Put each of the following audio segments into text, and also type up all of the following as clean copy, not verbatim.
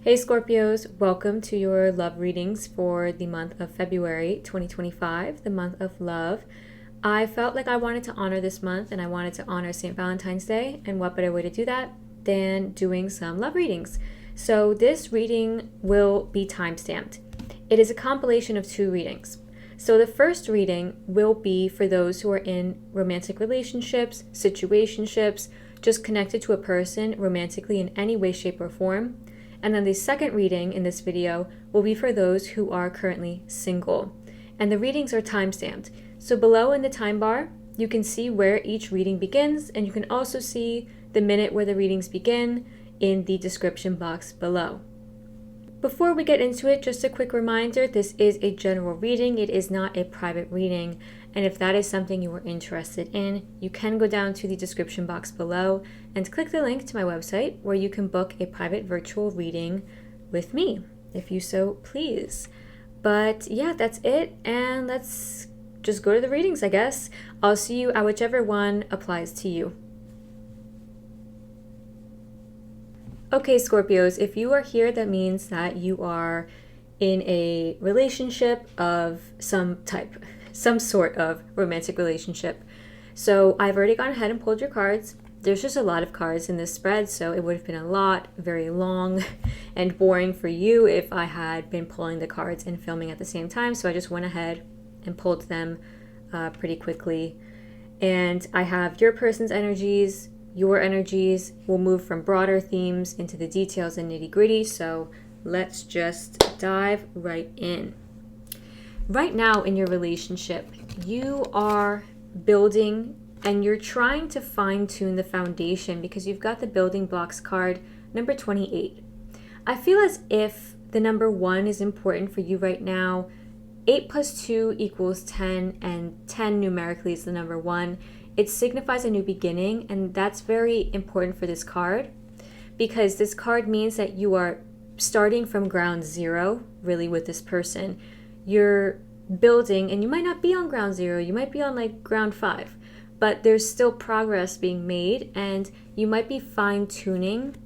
Hey Scorpios, welcome to your love readings for the month of February 2025, the month of love. I felt like I wanted to honor this month and I wanted to honor St. Valentine's Day, and what better way to do that than doing some love readings. So this reading will be time-stamped. It is a compilation of two readings. So the first reading will be for those who are in romantic relationships, situationships, just connected to a person romantically in any way, shape, or form. And then the second reading in this video will be for those who are currently single. And the readings are time-stamped. So below in the time bar, you can see where each reading begins, and you can also see the minute where the readings begin in the description box below. Before we get into it, just a quick reminder, this is a general reading. It is not a private reading. And if that is something you are interested in, you can go down to the description box below and click the link to my website where you can book a private virtual reading with me, if you so please. But yeah, that's it. And let's just go to the readings, I guess. I'll see you at whichever one applies to you. Okay, Scorpios, if you are here, that means that you are in a relationship of some type, some sort of romantic relationship. So I've already gone ahead and pulled your cards. There's just a lot of cards in this spread, so it would have been a lot, very long and boring for you if I had been pulling the cards and filming at the same time. So I just went ahead and pulled them pretty quickly. And I have your person's energies. Your energies will move from broader themes into the details and nitty-gritty, so let's just dive right in. Right now in your relationship, you are building and you're trying to fine-tune the foundation because you've got the building blocks card, number 28. I feel as if the number 1 is important for you right now. 8 plus 2 equals 10, and 10 numerically is the number 1. It signifies a new beginning, and that's very important for this card because this card means that you are starting from ground zero, really, with this person. You're building, and you might not be on ground zero, you might be on like ground 5, but there's still progress being made, and you might be fine-tuning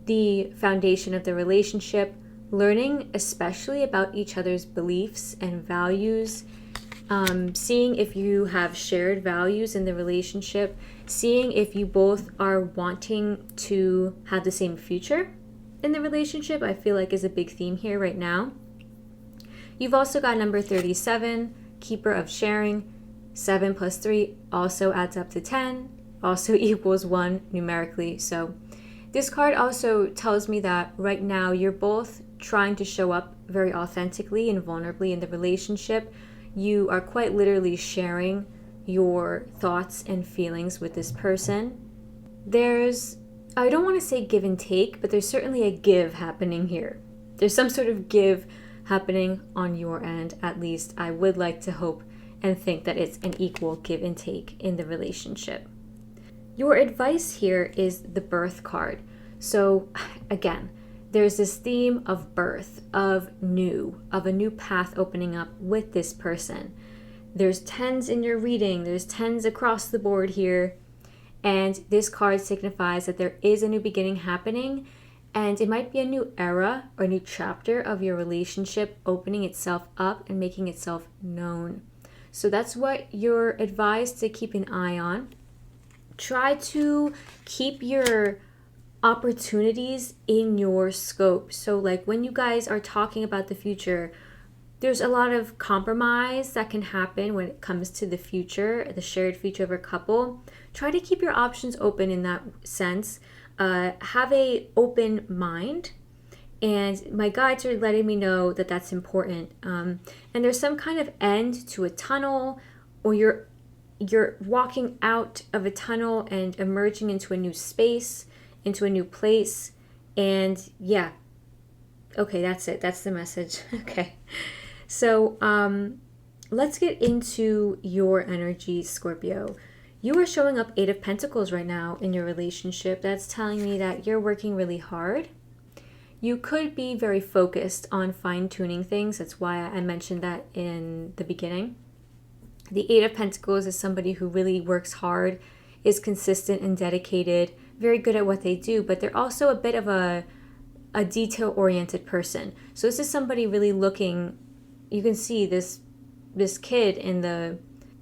the foundation of the relationship, learning especially about each other's beliefs and values, seeing if you have shared values in the relationship, seeing if you both are wanting to have the same future in the relationship, I feel like is a big theme here right now. You've also got number 37, keeper of sharing. 7 plus 3 also adds up to 10, also equals 1 numerically. So this card also tells me that right now you're both trying to show up very authentically and vulnerably in the relationship. You are quite literally sharing your thoughts and feelings with this person. There's, I don't want to say give and take, but there's certainly a give happening here. There's some sort of give happening on your end, at least. I would like to hope and think that it's an equal give and take in the relationship. Your advice here is the birth card. So again, there's this theme of birth, of a new path opening up with this person. There's 10s in your reading. There's 10s across the board here. And this card signifies that there is a new beginning happening, and it might be a new era or a new chapter of your relationship opening itself up and making itself known. So that's what you're advised to keep an eye on. Try to keep your opportunities in your scope. So like when you guys are talking about the future, there's a lot of compromise that can happen when it comes to the future, the shared future of a couple. Try to keep your options open in that sense. Have a open mind, and my guides are letting me know that that's important. And there's some kind of end to a tunnel, or you're walking out of a tunnel and emerging into a new space, into a new place. And yeah, okay, that's it. That's the message. Okay. So let's get into your energy, Scorpio. You are showing up 8 of Pentacles right now in your relationship. That's telling me that you're working really hard. You could be very focused on fine-tuning things. That's why I mentioned that in the beginning. The 8 of Pentacles is somebody who really works hard, is consistent and dedicated, very good at what they do, but they're also a bit of a a detail-oriented person. So this is somebody really looking, you can see this kid in the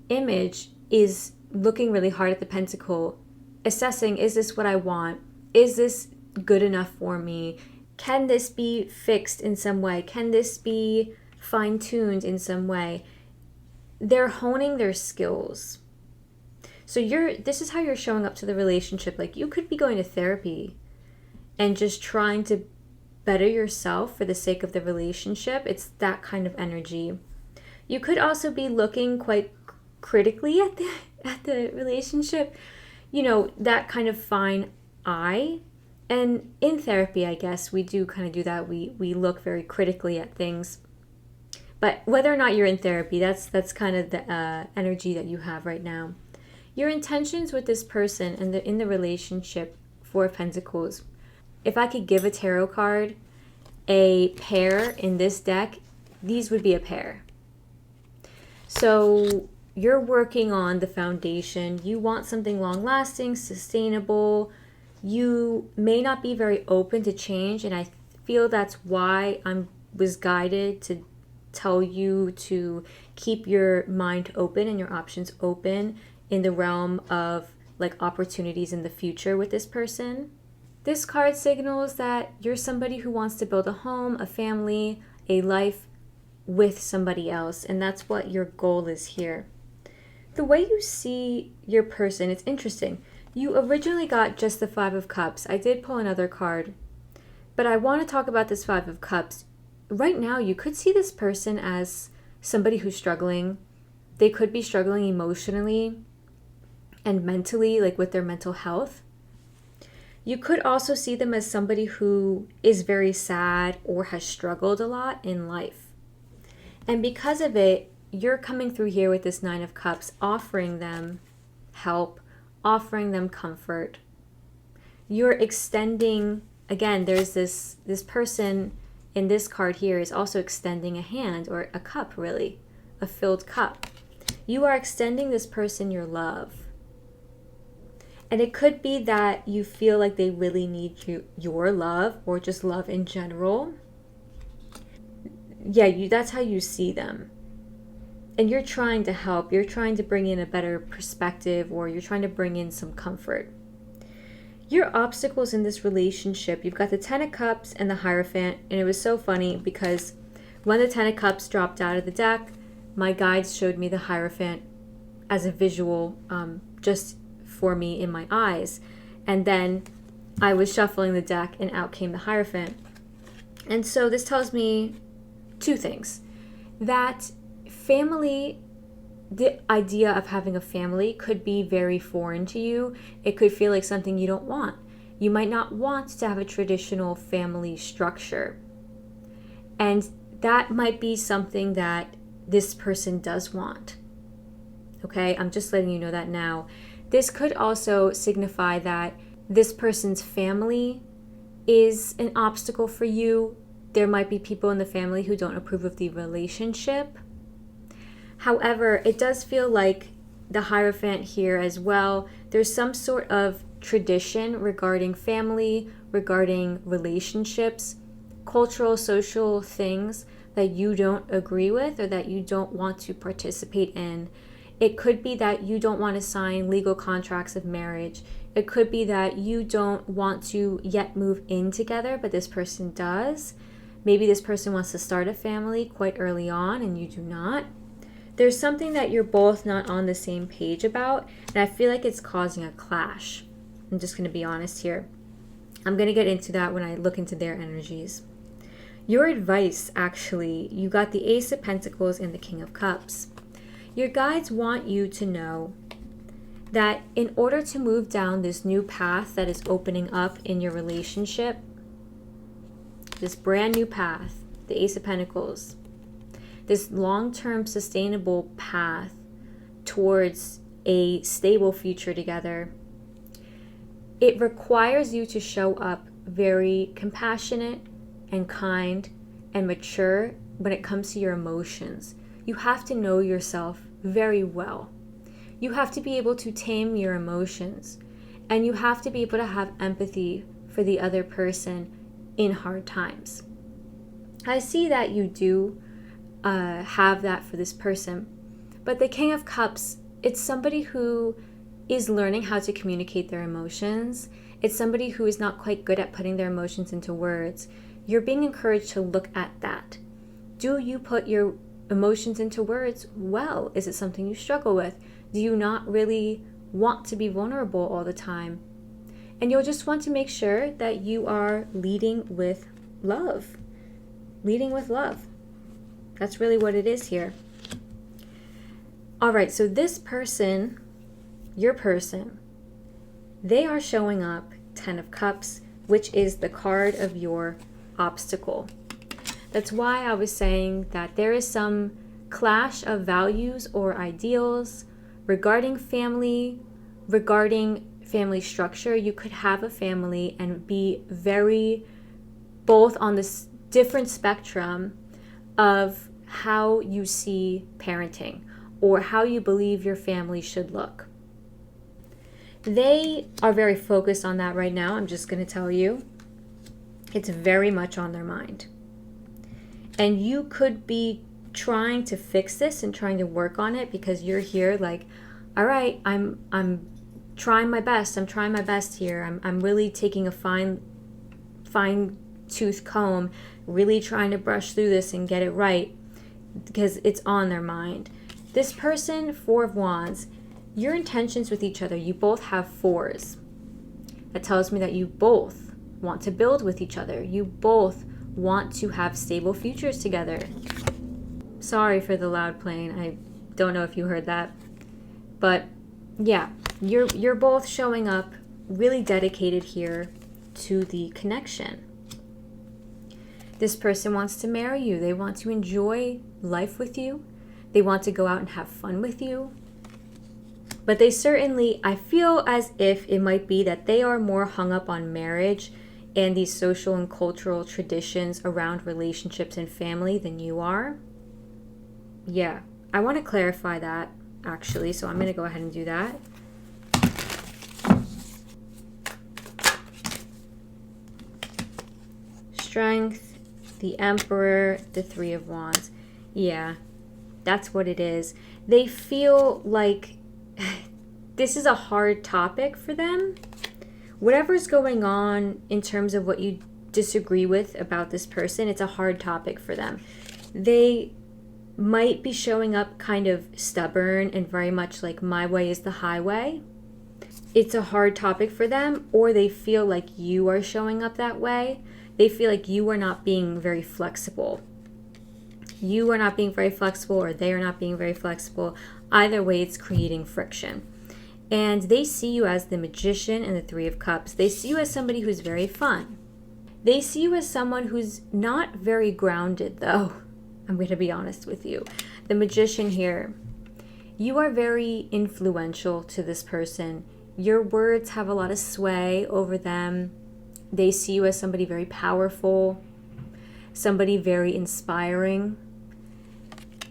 image is looking really hard at the pentacle, assessing, is this what I want? Is this good enough for me? Can this be fixed in some way? Can this be fine-tuned in some way? They're honing their skills. So this is how you're showing up to the relationship. Like, you could be going to therapy and just trying to better yourself for the sake of the relationship. It's that kind of energy. You could also be looking quite critically at the relationship, that kind of fine eye. And in therapy, I guess, we do kind of do that. We look very critically at things. But whether or not you're in therapy, that's kind of the energy that you have right now. Your intentions with this person and in the relationship, Four of Pentacles. If I could give a tarot card, a pair in this deck, these would be a pair. So you're working on the foundation. You want something long-lasting, sustainable. You may not be very open to change, and I feel that's why I was guided to tell you to keep your mind open and your options open in the realm of like opportunities in the future with this person. This card signals that you're somebody who wants to build a home, a family, a life with somebody else, and that's what your goal is here. The way you see your person, it's interesting. You originally got just the Five of Cups. I did pull another card, but I want to talk about this Five of Cups. Right now, you could see this person as somebody who's struggling. They could be struggling emotionally and mentally, like with their mental health. You could also see them as somebody who is very sad or has struggled a lot in life. And because of it, you're coming through here with this Nine of Cups, offering them help, offering them comfort. You're extending, again, there's this person in this card here is also extending a hand or a cup, really, a filled cup. You are extending this person your love. And it could be that you feel like they really need your love, or just love in general. Yeah, that's how you see them. And you're trying to help. You're trying to bring in a better perspective, or you're trying to bring in some comfort. Your obstacles in this relationship, you've got the Ten of Cups and the Hierophant. And it was so funny because when the Ten of Cups dropped out of the deck, my guides showed me the Hierophant as a visual, just for me in my eyes. And then I was shuffling the deck and out came the Hierophant. And so this tells me two things. That family, the idea of having a family could be very foreign to you. It could feel like something you don't want. You might not want to have a traditional family structure. And that might be something that this person does want. Okay, I'm just letting you know that now. This could also signify that this person's family is an obstacle for you. There might be people in the family who don't approve of the relationship. However, it does feel like the Hierophant here as well, there's some sort of tradition regarding family, regarding relationships, cultural, social things that you don't agree with or that you don't want to participate in. It could be that you don't want to sign legal contracts of marriage. It could be that you don't want to yet move in together, but this person does. Maybe this person wants to start a family quite early on and you do not. There's something that you're both not on the same page about, and I feel like it's causing a clash. I'm just going to be honest here. I'm going to get into that when I look into their energies. Your advice, actually, you got the Ace of Pentacles and the King of Cups. Your guides want you to know that in order to move down this new path that is opening up in your relationship, this brand new path, the Ace of Pentacles, this long-term sustainable path towards a stable future together, it requires you to show up very compassionate and kind and mature when it comes to your emotions. You have to know yourself very well. You have to be able to tame your emotions, and you have to be able to have empathy for the other person in hard times. I see that you do have that for this person. But the King of Cups, it's somebody who is learning how to communicate their emotions. It's somebody who is not quite good at putting their emotions into words. You're being encouraged to look at that. Do you put your emotions into words well? Is it something you struggle with? Do you not really want to be vulnerable all the time? And you'll just want to make sure that you are leading with love. Leading with love. That's really what it is here. All right, so this person, your person, they are showing up 10 of Cups, which is the card of your obstacle. That's why I was saying that there is some clash of values or ideals regarding family, regarding family structure. You could have a family and be very both on this different spectrum of how you see parenting or how you believe your family should look. They are very focused on that right now. I'm just going to tell you. It's very much on their mind. And you could be trying to fix this and trying to work on it because you're here like, all right, I'm trying my best. I'm trying my best here. I'm really taking a fine tooth comb, really trying to brush through this and get it right because it's on their mind. This person, 4 of Wands, your intentions with each other, you both have 4s. That tells me that you both want to build with each other. You both want to have stable futures together. Sorry for the loud plane. I don't know if you heard that. But yeah, you're both showing up really dedicated here to the connection. This person wants to marry you. They want to enjoy life with you. They want to go out and have fun with you. But they certainly, I feel as if it might be that they are more hung up on marriage and these social and cultural traditions around relationships and family than you are. Yeah, I want to clarify that actually, so I'm going to go ahead and do that. Strength, the Emperor, the 3 of Wands. Yeah, that's what it is. They feel like this is a hard topic for them. Whatever's going on in terms of what you disagree with about this person, it's a hard topic for them. They might be showing up kind of stubborn and very much like my way is the highway. It's a hard topic for them, or they feel like you are showing up that way. They feel like you are not being very flexible. You are not being very flexible, or they are not being very flexible. Either way, it's creating friction. And they see you as the Magician and the 3 of Cups. They see you as somebody who's very fun. They see you as someone who's not very grounded, though. I'm going to be honest with you. The Magician here, you are very influential to this person. Your words have a lot of sway over them. They see you as somebody very powerful, somebody very inspiring.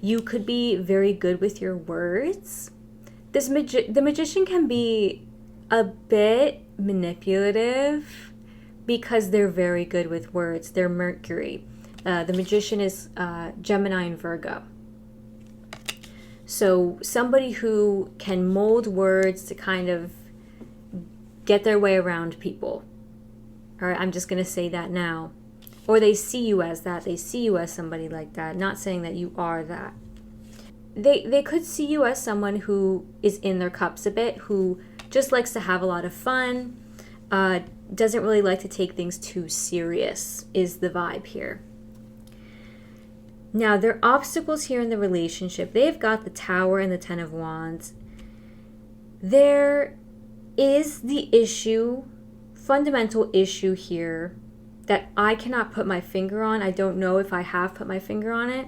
You could be very good with your words. The Magician can be a bit manipulative because they're very good with words. They're Mercury. The Magician is Gemini and Virgo. So somebody who can mold words to kind of get their way around people. All right, I'm just going to say that now. Or they see you as that. They see you as somebody like that. Not saying that you are that. They could see you as someone who is in their cups a bit, who just likes to have a lot of fun, doesn't really like to take things too serious, is the vibe here. Now, their obstacles here in the relationship, they've got the Tower and the 10 of Wands. There is the issue, fundamental issue here that I cannot put my finger on. I don't know if I have put my finger on it.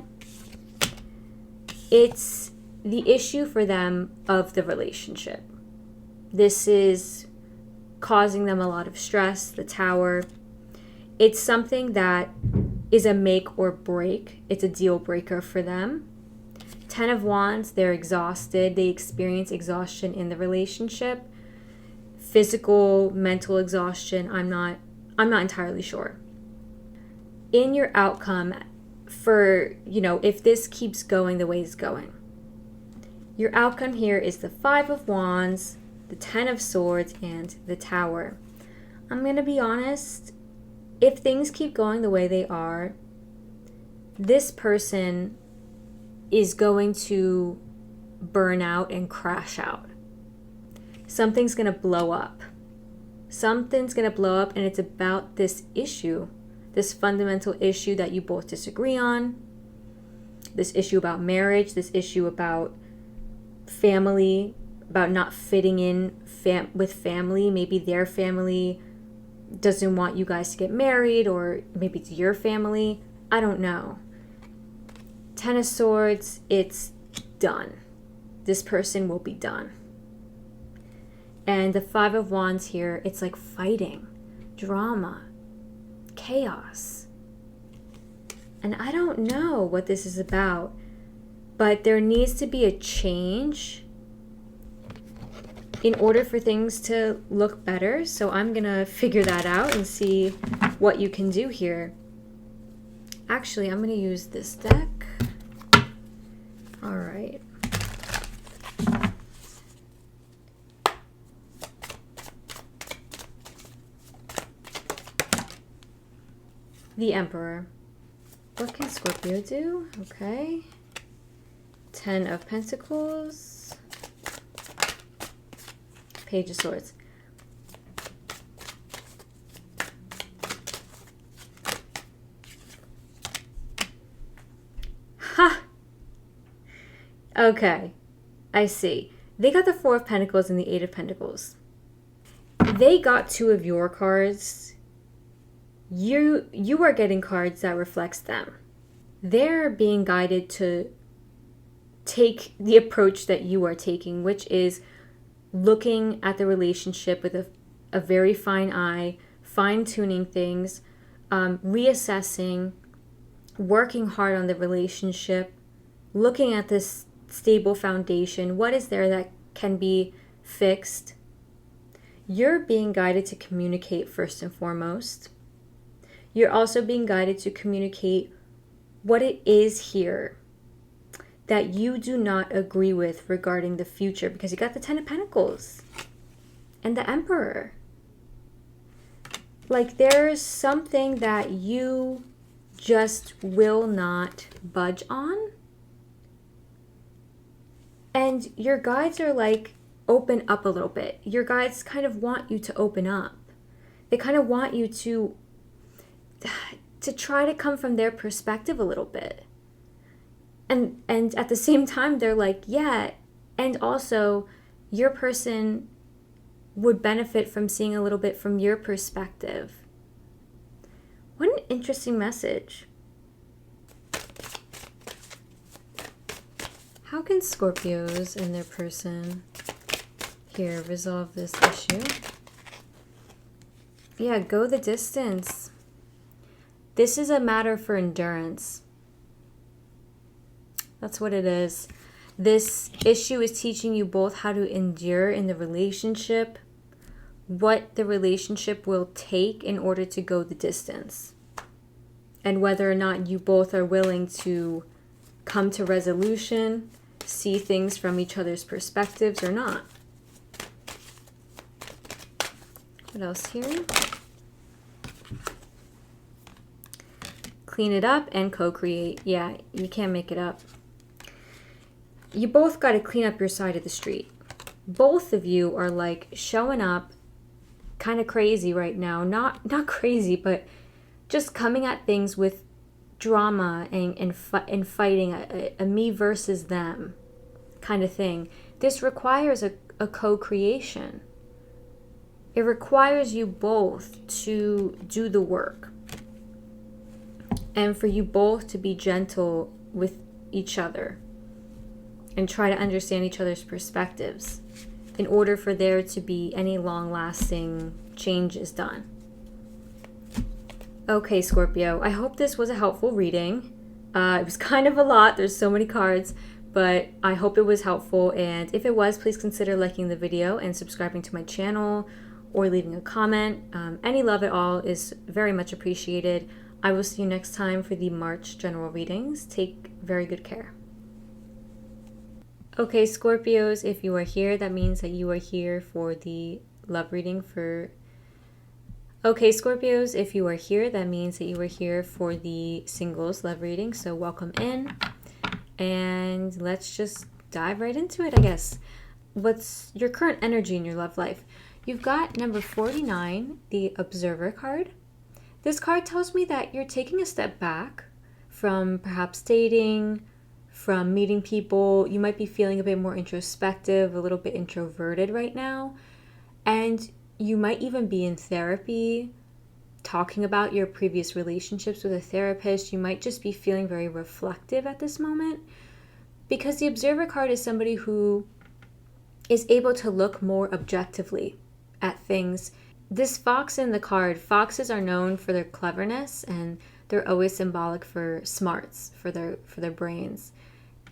It's the issue for them of the relationship. This is causing them a lot of stress, the Tower. It's something that is a make or break. It's a deal breaker for them. 10 of Wands, they're exhausted. They experience exhaustion in the relationship. Physical, mental exhaustion, I'm not entirely sure. in your outcome for, if this keeps going the way it's going. Your outcome here is the Five of Wands, the Ten of Swords, and the Tower. I'm going to be honest, if things keep going the way they are, this person is going to burn out and crash out. Something's going to blow up. Something's going to blow up, and it's about this issue, this fundamental issue that you both disagree on, this issue about marriage, this issue about family, about not fitting in with family. Maybe their family doesn't want you guys to get married, or maybe it's your family. I don't know. Ten of Swords, it's done. This person will be done. And the Five of Wands here, it's like fighting, drama, chaos. And I don't know what this is about, but there needs to be a change in order for things to look better. So I'm going to figure that out and see what you can do here. Actually, I'm going to use this deck. All right. The Emperor. What can Scorpio do? Okay. Ten of Pentacles. Page of Swords. Ha! Okay. I see. They got the Four of Pentacles and the Eight of Pentacles. They got two of your cards. You are getting cards that reflects them. They're being guided to take the approach that you are taking, which is looking at the relationship with a very fine eye, fine-tuning things, reassessing, working hard on the relationship, looking at this stable foundation. What is there that can be fixed? You're being guided to communicate first and foremost. You're also being guided to communicate what it is here that you do not agree with regarding the future, because you got the Ten of Pentacles and the Emperor. Like, there's something that you just will not budge on. And your guides are like, open up a little bit. Your guides kind of want you to open up. They kind of want you to try to come from their perspective a little bit. And at the same time, they're like, yeah, and also your person would benefit from seeing a little bit from your perspective. What an interesting message. How can Scorpios and their person here resolve this issue? Yeah, go the distance. This is a matter for endurance. That's what it is. This issue is teaching you both how to endure in the relationship, what the relationship will take in order to go the distance, and whether or not you both are willing to come to resolution, see things from each other's perspectives or not. What else here? Clean it up and co-create. Yeah, you can't make it up. You both got to clean up your side of the street. Both of you are like showing up kind of crazy right now. Not crazy, but just coming at things with drama and fighting, a me versus them kind of thing. This requires a co-creation. It requires you both to do the work. And for you both to be gentle with each other and try to understand each other's perspectives in order for there to be any long-lasting changes done. Okay, Scorpio, I hope this was a helpful reading. It was kind of a lot. There's so many cards, but I hope it was helpful. And if it was, please consider liking the video and subscribing to my channel or leaving a comment. Any love at all is very much appreciated. I will see you next time for the March general readings. Take very good care. Okay, Scorpios, if you are here, that means that you are here for the love reading for... Okay, Scorpios, if you are here, that means that you are here for the singles love reading. So welcome in. And let's just dive right into it, I guess. What's your current energy in your love life? You've got number 49, the Observer card. This card tells me that you're taking a step back from perhaps dating, from meeting people. You might be feeling a bit more introspective, a little bit introverted right now. And you might even be in therapy, talking about your previous relationships with a therapist. You might just be feeling very reflective at this moment, because the Observer card is somebody who is able to look more objectively at things. This fox in the card, foxes are known for their cleverness, and they're always symbolic for smarts, for their brains.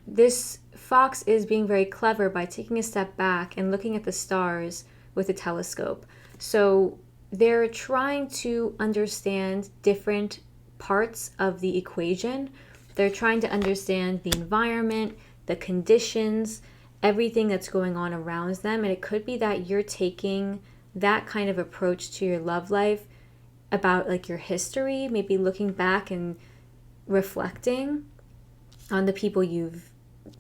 This fox is being very clever by taking a step back and looking at the stars with a telescope. So they're trying to understand different parts of the equation. They're trying to understand the environment, the conditions, everything that's going on around them. And it could be that you're taking that kind of approach to your love life about like your history, maybe looking back and reflecting on the people you've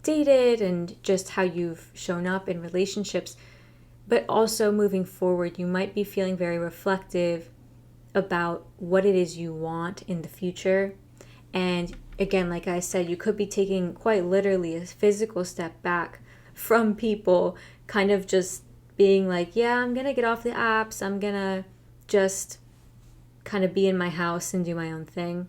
dated and just how you've shown up in relationships. But also moving forward, you might be feeling very reflective about what it is you want in the future. And again, like I said, you could be taking quite literally a physical step back from people, kind of just being like, yeah, I'm going to get off the apps. I'm going to just kind of be in my house and do my own thing.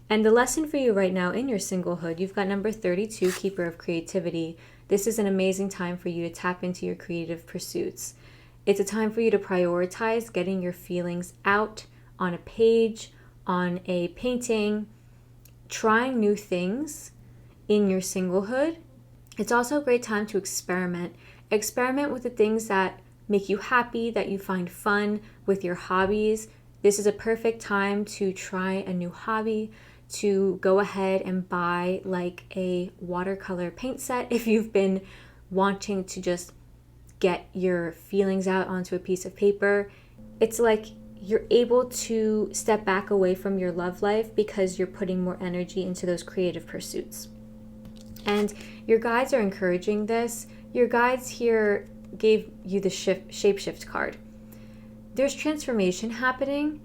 And the lesson for you right now in your singlehood, you've got number 32, Keeper of Creativity. This is an amazing time for you to tap into your creative pursuits. It's a time for you to prioritize getting your feelings out on a page, on a painting, trying new things in your singlehood. It's also a great time to experiment. Experiment with the things that make you happy, that you find fun with your hobbies. This is a perfect time to try a new hobby, to go ahead and buy like a watercolor paint set if you've been wanting to just get your feelings out onto a piece of paper. It's like you're able to step back away from your love life because you're putting more energy into those creative pursuits. And your guides are encouraging this. Your guides here gave you the shapeshift card. There's transformation happening.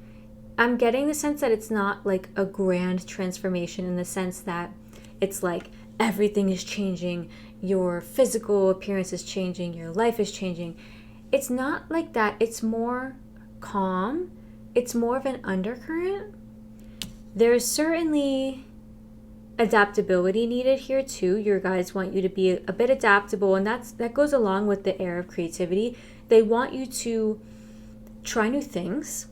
I'm getting the sense that it's not like a grand transformation in the sense that it's like everything is changing, your physical appearance is changing, your life is changing. It's not like that. It's more calm. It's more of an undercurrent. There's certainly adaptability needed here too. Your guides want you to be a bit adaptable, and that goes along with the air of creativity. They want you to try new things.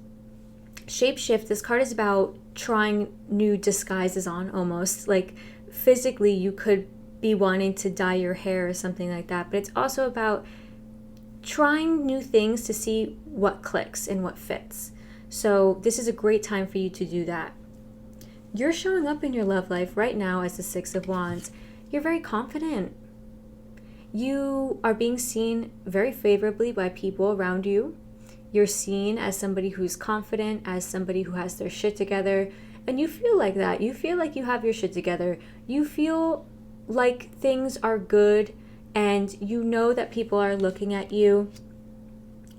Shapeshift, this card is about trying new disguises on, almost like physically you could be wanting to dye your hair or something like that, but it's also about trying new things to see what clicks and what fits. So this is a great time for you to do that. You're showing up in your love life right now as the Six of Wands. You're very confident. You are being seen very favorably by people around you. You're seen as somebody who's confident, as somebody who has their shit together, and you feel like that. You feel like you have your shit together. You feel like things are good, and you know that people are looking at you,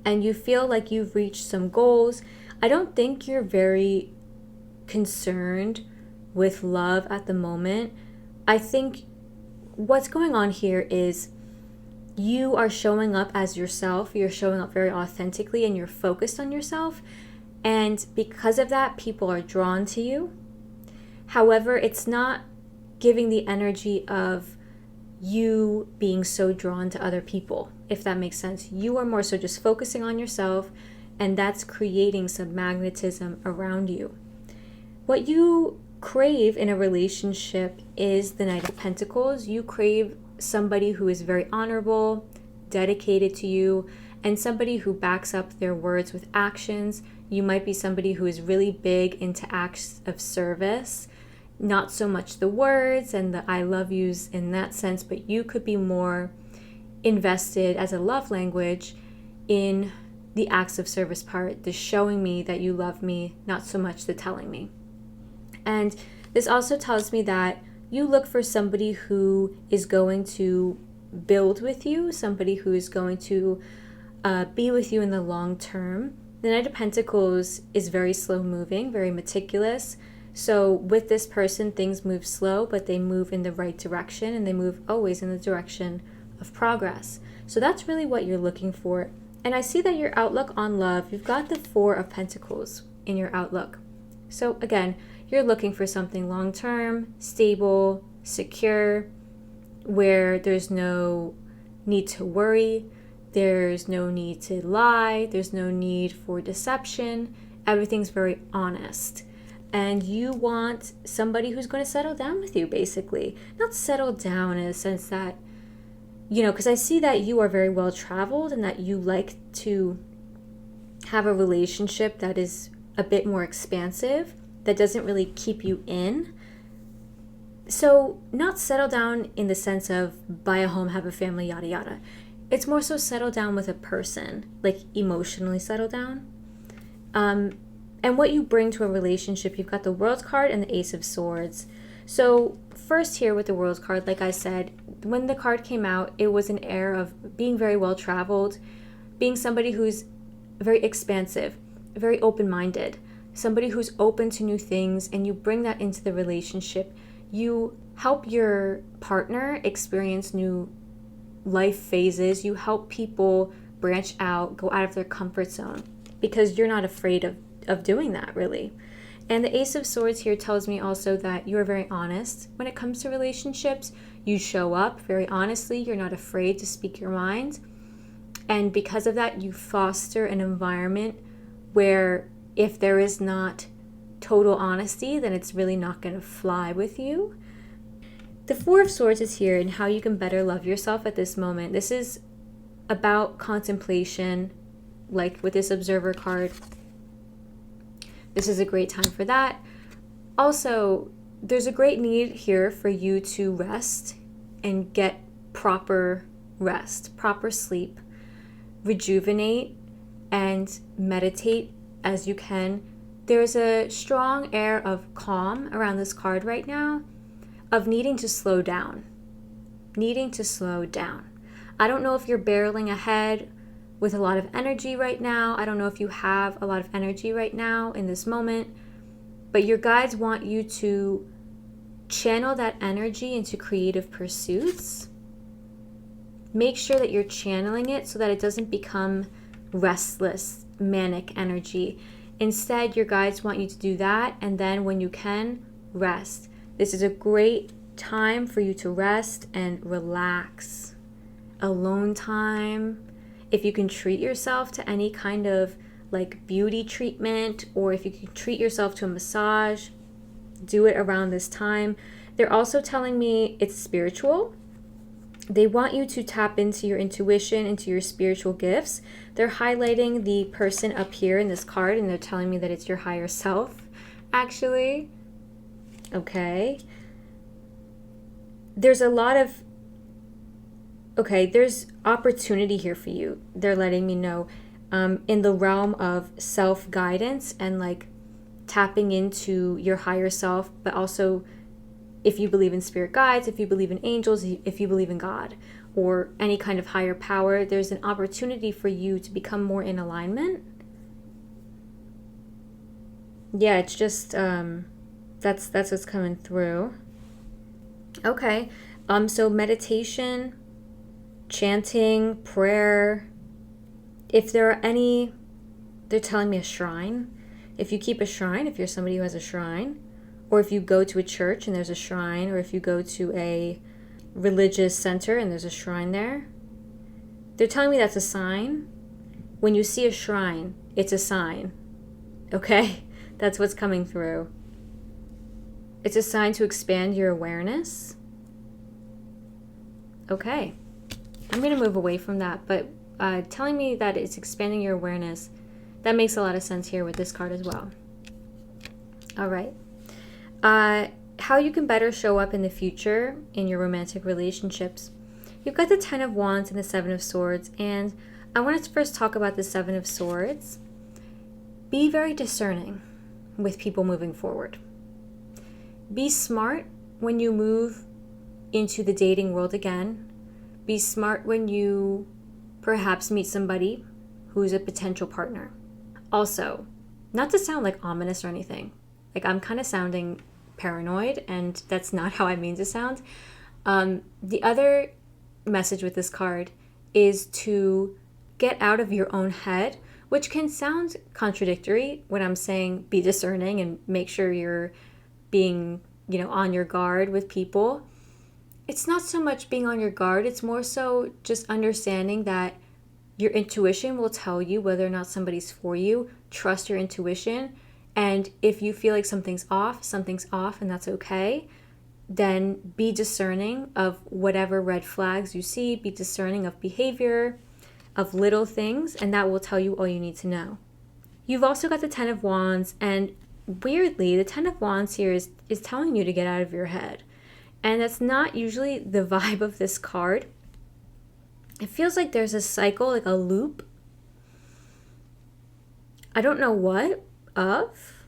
and you feel like you've reached some goals. I don't think you're very concerned with love at the moment. I think what's going on here is you are showing up as yourself. You're showing up very authentically, and you're focused on yourself. And because of that, people are drawn to you. However, it's not giving the energy of you being so drawn to other people, if that makes sense. You are more so just focusing on yourself, and that's creating some magnetism around you. What you crave in a relationship is the Knight of Pentacles. You crave somebody who is very honorable, dedicated to you, and somebody who backs up their words with actions. You might be somebody who is really big into acts of service, not so much the words and the I love yous in that sense, but you could be more invested as a love language in the acts of service part, the showing me that you love me, not so much the telling me. And this also tells me that you look for somebody who is going to build with you, somebody who is going to be with you in the long term. The Knight of Pentacles is very slow moving, very meticulous. So with this person, things move slow, but they move in the right direction, and they move always in the direction of progress. So that's really what you're looking for. And I see that your outlook on love, you've got the Four of Pentacles in your outlook. So again, you're looking for something long-term, stable, secure, where there's no need to worry, there's no need to lie, there's no need for deception. Everything's very honest. And you want somebody who's going to settle down with you, basically. Not settle down in a sense that, because I see that you are very well traveled and that you like to have a relationship that is a bit more expansive, that doesn't really keep you in. So not settle down in the sense of buy a home, have a family, yada yada. It's more so settle down with a person, like emotionally settle down. And what you bring to a relationship, you've got the World card and the Ace of Swords. So first here with the World card, like I said, when the card came out, it was an air of being very well traveled, being somebody who's very expansive, very open-minded, somebody who's open to new things, and you bring that into the relationship. You help your partner experience new life phases. You help people branch out, go out of their comfort zone, because you're not afraid of doing that, really. And the Ace of Swords here tells me also that you are very honest when it comes to relationships. You show up very honestly. You're not afraid to speak your mind. And because of that, you foster an environment where if there is not total honesty, then it's really not going to fly with you. The Four of Swords is here and how you can better love yourself at this moment. This is about contemplation, like with this Observer card. This is a great time for that. Also, there's a great need here for you to rest and get proper rest, proper sleep, rejuvenate, and meditate as you can. There's a strong air of calm around this card right now, of needing to slow down. Needing to slow down. I don't know if you're barreling ahead with a lot of energy right now. I don't know if you have a lot of energy right now in this moment, but your guides want you to channel that energy into creative pursuits. Make sure that you're channeling it so that it doesn't become restless, manic energy. Instead, your guides want you to do that, and then when you can, rest. This is a great time for you to rest and relax. Alone time. If you can treat yourself to any kind of like beauty treatment, or if you can treat yourself to a massage, do it around this time. They're also telling me it's spiritual. They want you to tap into your intuition, into your spiritual gifts. They're highlighting the person up here in this card, and they're telling me that it's your higher self, actually. Okay. There's a lot of... Okay, there's opportunity here for you. They're letting me know in the realm of self-guidance and like tapping into your higher self, but also if you believe in spirit guides, if you believe in angels, if you believe in God or any kind of higher power, there's an opportunity for you to become more in alignment. Yeah, it's just that's what's coming through. Okay. So meditation, chanting, prayer. If there are any, they're telling me a shrine. If you keep a shrine, if you're somebody who has a shrine, or if you go to a church and there's a shrine, or if you go to a religious center and there's a shrine there, they're telling me that's a sign. When you see a shrine, it's a sign. Okay? That's what's coming through. It's a sign to expand your awareness. Okay. I'm going to move away from that, but telling me that it's expanding your awareness. That makes a lot of sense here with this card as well. All right. How you can better show up in the future in your romantic relationships. You've got the 10 of Wands and the 7 of Swords, and I want to first talk about the 7 of Swords. Be very discerning with people moving forward. Be smart when you move into the dating world again. Be smart when you perhaps meet somebody who's a potential partner. Also, not to sound like ominous or anything, like I'm kind of sounding paranoid, and that's not how I mean to sound. The other message with this card is to get out of your own head, which can sound contradictory when I'm saying be discerning and make sure you're being, on your guard with people. It's not so much being on your guard, it's more so just understanding that your intuition will tell you whether or not somebody's for you. Trust your intuition. And if you feel like something's off, and that's okay. Then be discerning of whatever red flags you see. Be discerning of behavior, of little things, and that will tell you all you need to know. You've also got the 10 of Wands, and weirdly, the 10 of Wands here is telling you to get out of your head. And that's not usually the vibe of this card. It feels like there's a cycle, like a loop. I don't know what of.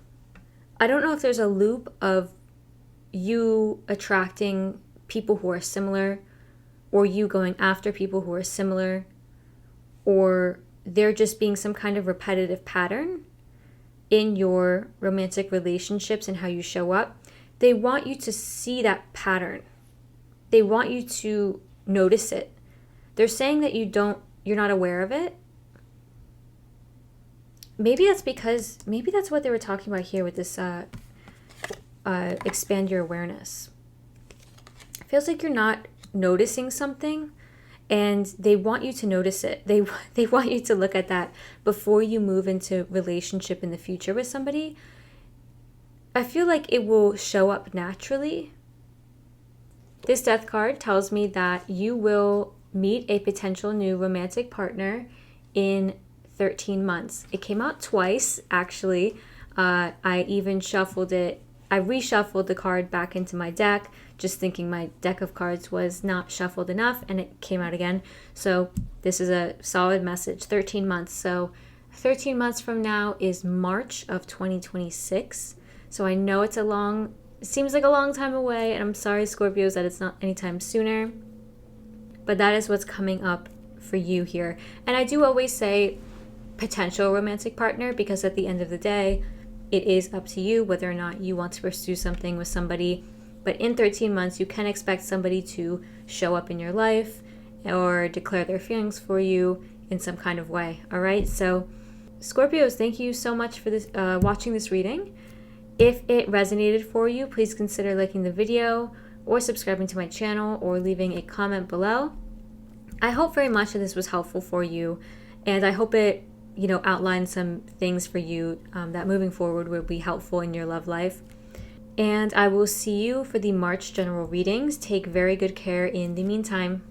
I don't know if there's a loop of you attracting people who are similar, or you going after people who are similar, or there just being some kind of repetitive pattern in your romantic relationships and how you show up. They want you to see that pattern. They want you to notice it. They're saying that you're not aware of it. Maybe that's what they were talking about here with this expand your awareness. It feels like you're not noticing something, and they want you to notice it. They want you to look at that before you move into relationship in the future with somebody. I feel like it will show up naturally. This Death card tells me that you will meet a potential new romantic partner in 13 months. It came out twice, actually. I even shuffled it. I reshuffled the card back into my deck, just thinking my deck of cards was not shuffled enough, and it came out again. So this is a solid message, 13 months. So 13 months from now is March of 2026. So I know it seems like a long time away, and I'm sorry, Scorpios, that it's not anytime sooner. But that is what's coming up for you here. And I do always say potential romantic partner, because at the end of the day, it is up to you whether or not you want to pursue something with somebody. But in 13 months, you can expect somebody to show up in your life or declare their feelings for you in some kind of way. All right. So Scorpios, thank you so much for this, watching this reading. If it resonated for you, please consider liking the video or subscribing to my channel or leaving a comment below. I hope very much that this was helpful for you, and I hope it outline some things for you that moving forward will be helpful in your love life. And I will see you for the March general readings. Take very good care in the meantime.